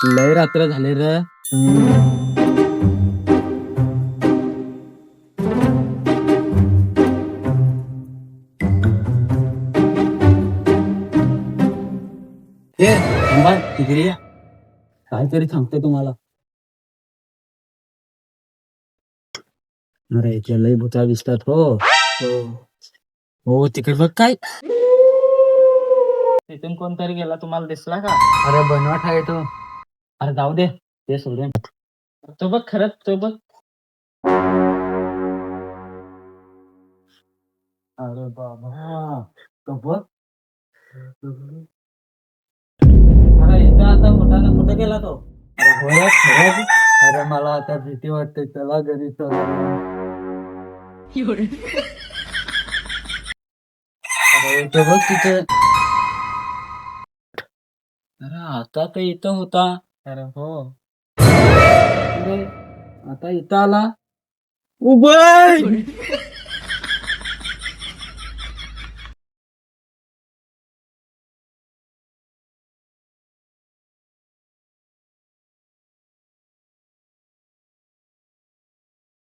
लय रात्र झाले र. हे थांबा, इकडे या. काहीतरी सांगते तुम्हाला. अरे इथे लय भुता दिसतात. हो हो, तिकडे बघ काय. तिथून कोणतरी गेला, तुम्हाला दिसला का? अरे बनवाट आहे तो. अरे जाऊ दे, ते सोडून. तो बघ, खरंच तो बघ. अरे बाबा, तो बघ. अरे इथं आता मोठाने कुठे गेला तो? अरे होय, खरंच. अरे मला आता भीती वाटते, चला घरी चला. अरे इथं बघ तिथे. अरे आता तर इथं होता. अरे हो. अरे आता इथं आला. उभय